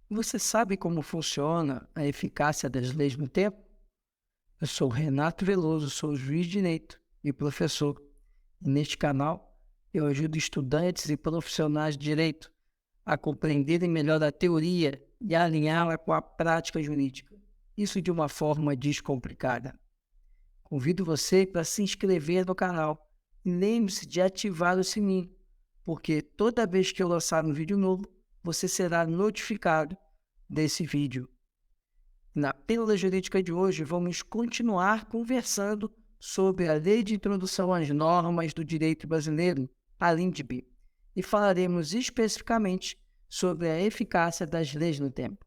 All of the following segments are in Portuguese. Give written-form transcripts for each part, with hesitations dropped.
Você sabe como funciona a eficácia das leis no tempo? Eu sou Renato Veloso, sou juiz de direito e professor. E neste canal, eu ajudo estudantes e profissionais de direito a compreenderem melhor a teoria e a alinhá-la com a prática jurídica. Isso de uma forma descomplicada. Convido você para se inscrever no canal e lembre-se de ativar o sininho, porque toda vez que eu lançar um vídeo novo, você será notificado desse vídeo. Na Pílula Jurídica de hoje, vamos continuar conversando sobre a Lei de Introdução às Normas do Direito Brasileiro, a LINDB, e falaremos especificamente sobre a eficácia das leis no tempo.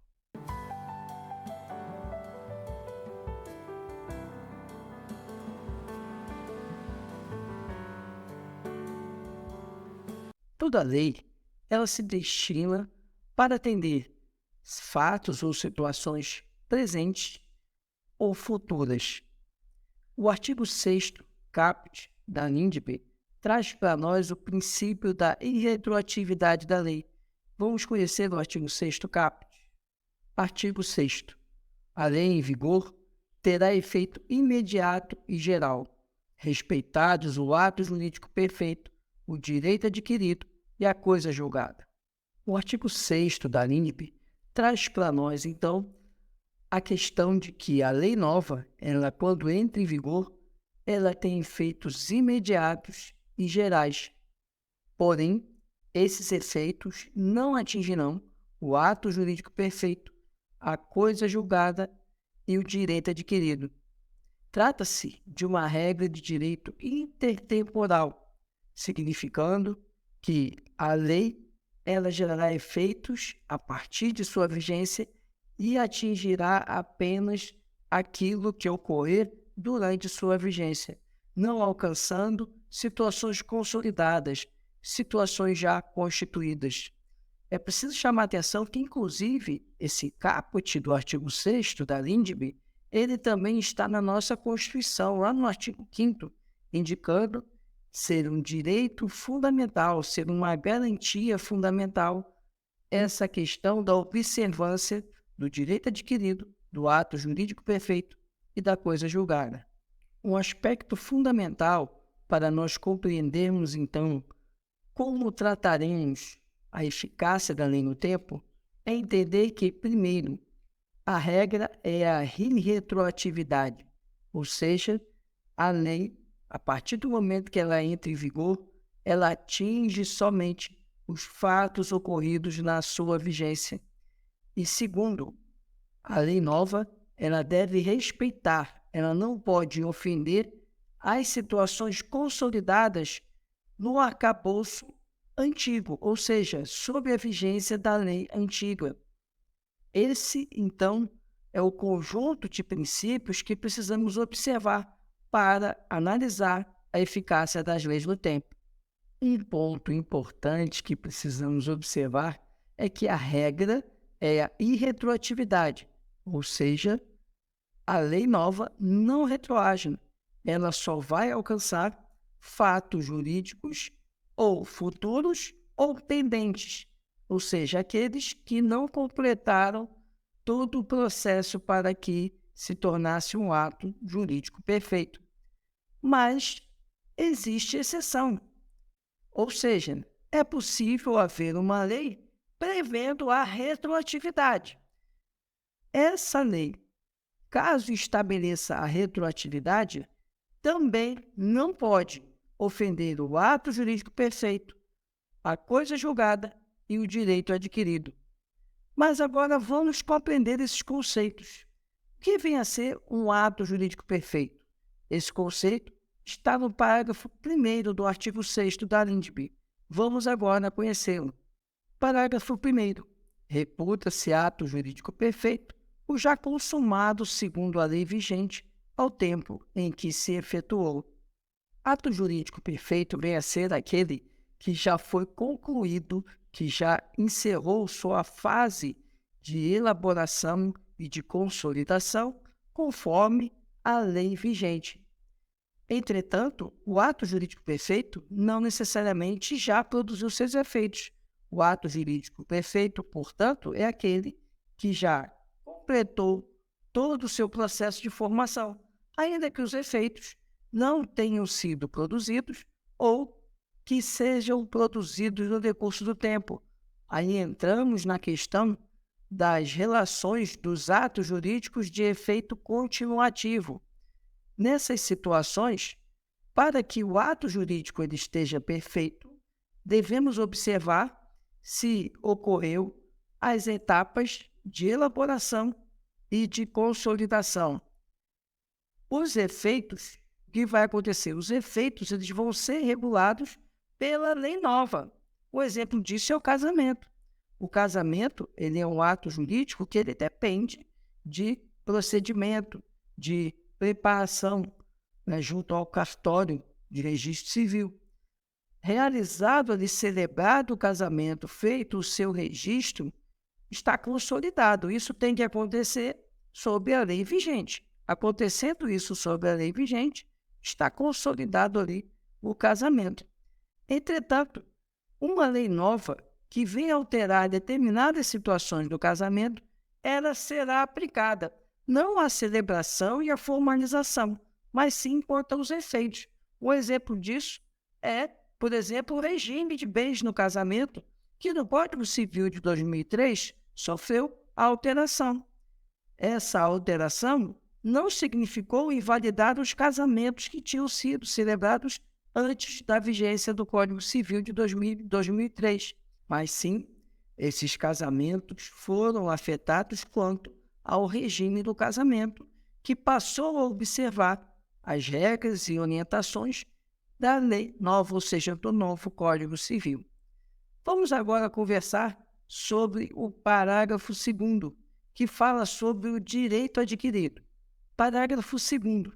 Toda lei, ela se destina para atender fatos ou situações presentes ou futuras. O artigo 6º caput da LINDB traz para nós o princípio da irretroatividade da lei. Vamos conhecer o artigo 6º caput. Artigo 6º. A lei em vigor terá efeito imediato e geral, respeitados o ato jurídico perfeito, o direito adquirido e a coisa julgada. O artigo 6º da LINDB traz para nós, então, a questão de que a lei nova, ela, quando entra em vigor, ela tem efeitos imediatos e gerais. Porém, esses efeitos não atingirão o ato jurídico perfeito, a coisa julgada e o direito adquirido. Trata-se de uma regra de direito intertemporal, significando que a lei ela gerará efeitos a partir de sua vigência e atingirá apenas aquilo que ocorrer durante sua vigência, não alcançando situações consolidadas, situações já constituídas. É preciso chamar a atenção que, inclusive, esse caput do artigo 6º da LINDB, ele também está na nossa Constituição, lá no artigo 5º, indicando ser um direito fundamental, ser uma garantia fundamental, essa questão da observância do direito adquirido, do ato jurídico perfeito e da coisa julgada. Um aspecto fundamental para nós compreendermos, então, como trataremos a eficácia da lei no tempo é entender que, primeiro, a regra é a irretroatividade, ou seja, a lei, a partir do momento que ela entra em vigor, ela atinge somente os fatos ocorridos na sua vigência. E segundo, a lei nova, ela deve respeitar, ela não pode ofender as situações consolidadas no arcabouço antigo, ou seja, sob a vigência da lei antiga. Esse, então, é o conjunto de princípios que precisamos observar para analisar a eficácia das leis no tempo. Um ponto importante que precisamos observar é que a regra é a irretroatividade, ou seja, a lei nova não retroage, ela só vai alcançar fatos jurídicos ou futuros ou pendentes, ou seja, aqueles que não completaram todo o processo para que se tornasse um ato jurídico perfeito. Mas existe exceção, ou seja, é possível haver uma lei prevendo a retroatividade. Essa lei, caso estabeleça a retroatividade, também não pode ofender o ato jurídico perfeito, a coisa julgada e o direito adquirido. Mas agora vamos compreender esses conceitos. O que vem a ser um ato jurídico perfeito? Esse conceito está no parágrafo 1º do artigo 6º da LINDB. Vamos agora conhecê-lo. Parágrafo 1º. Reputa-se ato jurídico perfeito o já consumado segundo a lei vigente ao tempo em que se efetuou. Ato jurídico perfeito vem a ser aquele que já foi concluído, que já encerrou sua fase de elaboração e de consolidação conforme a lei vigente. Entretanto, o ato jurídico perfeito não necessariamente já produziu seus efeitos. O ato jurídico perfeito, portanto, é aquele que já completou todo o seu processo de formação, ainda que os efeitos não tenham sido produzidos ou que sejam produzidos no decurso do tempo. Aí entramos na questão das relações dos atos jurídicos de efeito continuativo. Nessas situações, para que o ato jurídico ele esteja perfeito, devemos observar se ocorreu as etapas de elaboração e de consolidação. Os efeitos, o que vai acontecer? Os efeitos eles vão ser regulados pela lei nova. O exemplo disso é o casamento. O casamento ele é um ato jurídico que ele depende de procedimento, de preparação, né, junto ao cartório de registro civil. Realizado ali, celebrado o casamento, feito o seu registro, está consolidado. Isso tem que acontecer sob a lei vigente. Acontecendo isso sob a lei vigente, está consolidado ali o casamento. Entretanto, uma lei nova que venha alterar determinadas situações do casamento, ela será aplicada não à celebração e à formalização, mas sim quanto aos efeitos. Um exemplo disso é, por exemplo, o regime de bens no casamento, que no Código Civil de 2003 sofreu alteração. Essa alteração não significou invalidar os casamentos que tinham sido celebrados antes da vigência do Código Civil de 2003, mas sim, esses casamentos foram afetados quanto ao regime do casamento, que passou a observar as regras e orientações da lei nova, ou seja, do novo Código Civil. Vamos agora conversar sobre o parágrafo 2º, que fala sobre o direito adquirido. Parágrafo 2º.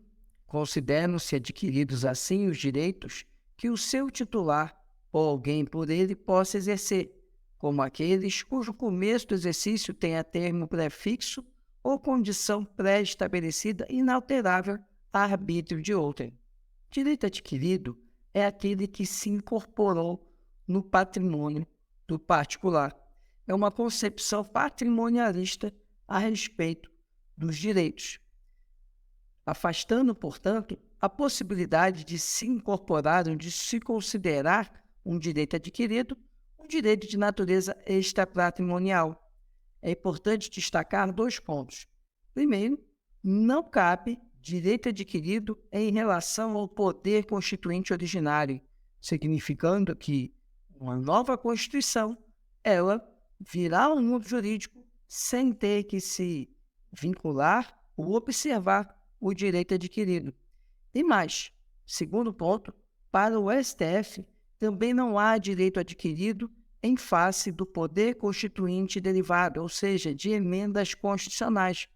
Consideram-se adquiridos assim os direitos que o seu titular ou alguém por ele possa exercer, como aqueles cujo começo do exercício tenha termo prefixo ou condição pré-estabelecida inalterável a arbítrio de outrem. Direito adquirido é aquele que se incorporou no patrimônio do particular. É uma concepção patrimonialista a respeito dos direitos, afastando, portanto, a possibilidade de se incorporar ou de se considerar um direito adquirido, um direito de natureza extrapatrimonial. É importante destacar 2 pontos. Primeiro, não cabe direito adquirido em relação ao poder constituinte originário, significando que uma nova Constituição, ela virá ao mundo jurídico sem ter que se vincular ou observar o direito adquirido. E mais, segundo ponto, para o STF, também não há direito adquirido em face do poder constituinte derivado, ou seja, de emendas constitucionais.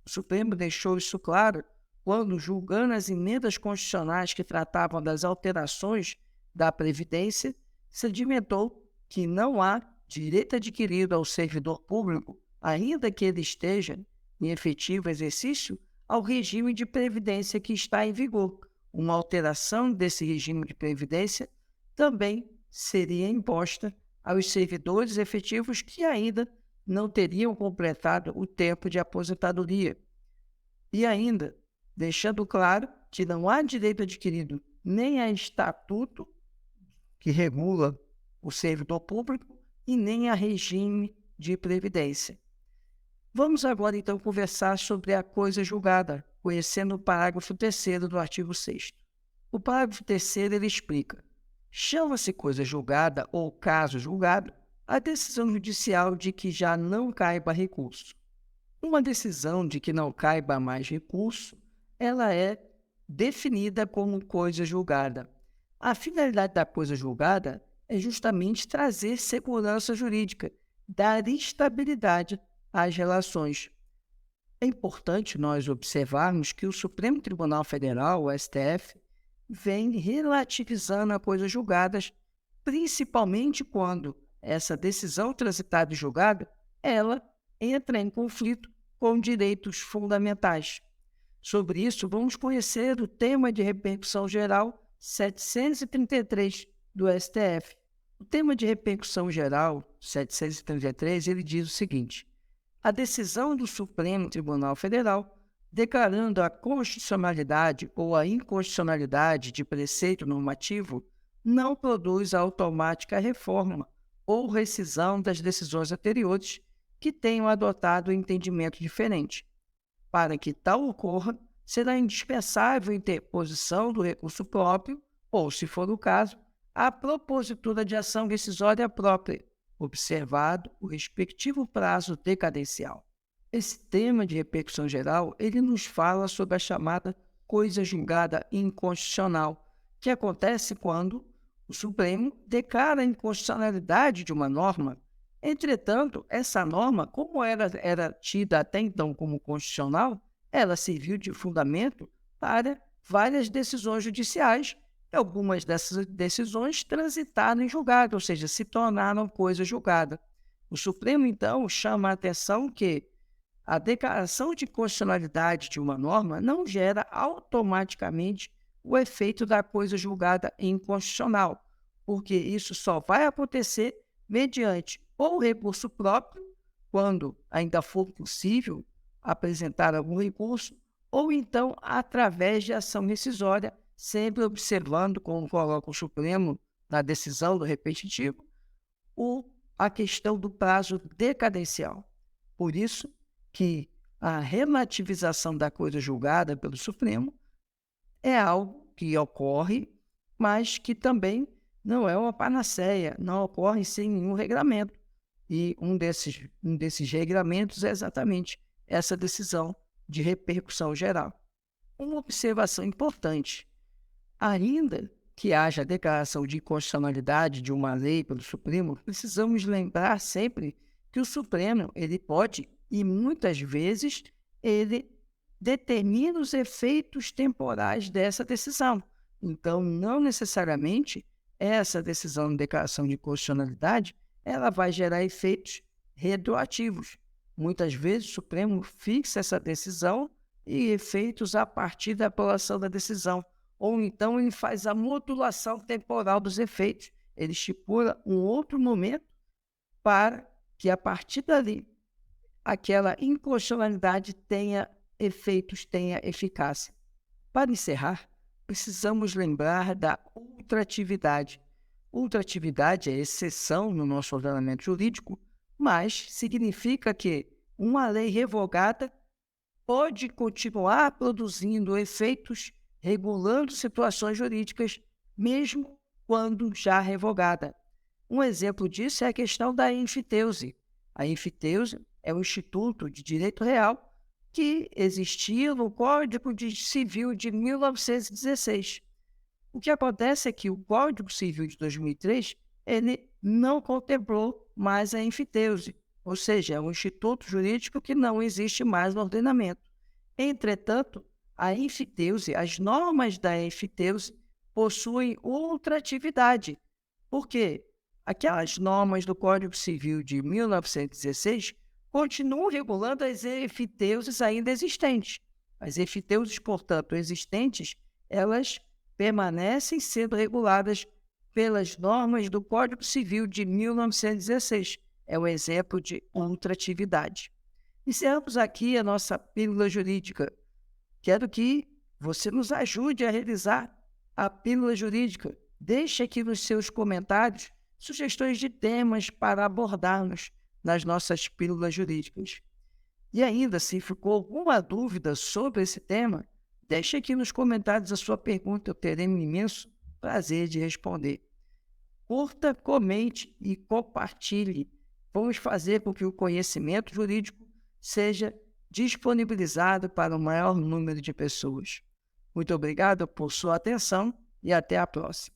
O Supremo deixou isso claro quando, julgando as emendas constitucionais que tratavam das alterações da Previdência, sedimentou que não há direito adquirido ao servidor público, ainda que ele esteja em efetivo exercício, ao regime de previdência que está em vigor. Uma alteração desse regime de previdência também seria imposta aos servidores efetivos que ainda não teriam completado o tempo de aposentadoria. E ainda, deixando claro que não há direito adquirido nem a estatuto que regula o servidor público e nem a regime de previdência. Vamos agora, então, conversar sobre a coisa julgada, conhecendo o parágrafo 3º do artigo 6º. O parágrafo 3º ele explica: chama-se coisa julgada ou caso julgado a decisão judicial de que já não caiba recurso. Uma decisão de que não caiba mais recurso, ela é definida como coisa julgada. A finalidade da coisa julgada é justamente trazer segurança jurídica, dar estabilidade às relações. É importante nós observarmos que o Supremo Tribunal Federal, o STF, vem relativizando as coisas julgadas, principalmente quando essa decisão transitada e julgada, ela entra em conflito com direitos fundamentais. Sobre isso, vamos conhecer o tema de repercussão geral 733 do STF. O tema de repercussão geral 733, ele diz o seguinte: a decisão do Supremo Tribunal Federal declarando a constitucionalidade ou a inconstitucionalidade de preceito normativo não produz a automática reforma ou rescisão das decisões anteriores que tenham adotado um entendimento diferente. Para que tal ocorra, será indispensável a interposição do recurso próprio ou, se for o caso, a propositura de ação rescisória própria, observado o respectivo prazo decadencial. Esse tema de repercussão geral, ele nos fala sobre a chamada coisa julgada inconstitucional, que acontece quando o Supremo declara a inconstitucionalidade de uma norma. Entretanto, essa norma, como era tida até então como constitucional, ela serviu de fundamento para várias decisões judiciais. E algumas dessas decisões transitaram em julgado, ou seja, se tornaram coisa julgada. O Supremo, então, chama a atenção que a declaração de constitucionalidade de uma norma não gera automaticamente o efeito da coisa julgada inconstitucional, porque isso só vai acontecer mediante ou recurso próprio, quando ainda for possível apresentar algum recurso, ou então através de ação rescisória, sempre observando, como coloca o Supremo na decisão do repetitivo, a questão do prazo decadencial. Por isso que a relativização da coisa julgada pelo Supremo é algo que ocorre, mas que também não é uma panaceia, não ocorre sem nenhum regramento. E um desses regramentos é exatamente essa decisão de repercussão geral. Uma observação importante: ainda que haja a declaração de inconstitucionalidade de uma lei pelo Supremo, precisamos lembrar sempre que o Supremo ele pode, e muitas vezes, ele determina os efeitos temporais dessa decisão. Então, não necessariamente essa decisão de declaração de constitucionalidade ela vai gerar efeitos retroativos. Muitas vezes o Supremo fixa essa decisão e efeitos a partir da aprovação da decisão. Ou então ele faz a modulação temporal dos efeitos. Ele estipula um outro momento para que, a partir dali, aquela inconstitucionalidade tenha efeitos, tenha eficácia. Para encerrar, precisamos lembrar da ultratividade. Ultratividade é exceção no nosso ordenamento jurídico, mas significa que uma lei revogada pode continuar produzindo efeitos regulando situações jurídicas, mesmo quando já revogada. Um exemplo disso é a questão da enfiteuse. A enfiteuse é um instituto de direito real que existia no Código Civil de 1916. O que acontece é que o Código Civil de 2003 ele não contemplou mais a enfiteuse, ou seja, é um instituto jurídico que não existe mais no ordenamento. Entretanto, a enfiteuse, as normas da enfiteuse possuem ultratividade. Por quê? Aquelas normas do Código Civil de 1916 continuam regulando as enfiteuses ainda existentes. As enfiteuses, portanto, existentes, elas permanecem sendo reguladas pelas normas do Código Civil de 1916. É um exemplo de ultratividade. Encerramos aqui a nossa pílula jurídica. Quero que você nos ajude a realizar a pílula jurídica. Deixe aqui nos seus comentários sugestões de temas para abordarmos nas nossas pílulas jurídicas. E ainda, se ficou alguma dúvida sobre esse tema, deixe aqui nos comentários a sua pergunta, eu terei um imenso prazer de responder. Curta, comente e compartilhe. Vamos fazer com que o conhecimento jurídico seja disponibilizado para o maior número de pessoas. Muito obrigado por sua atenção e até a próxima.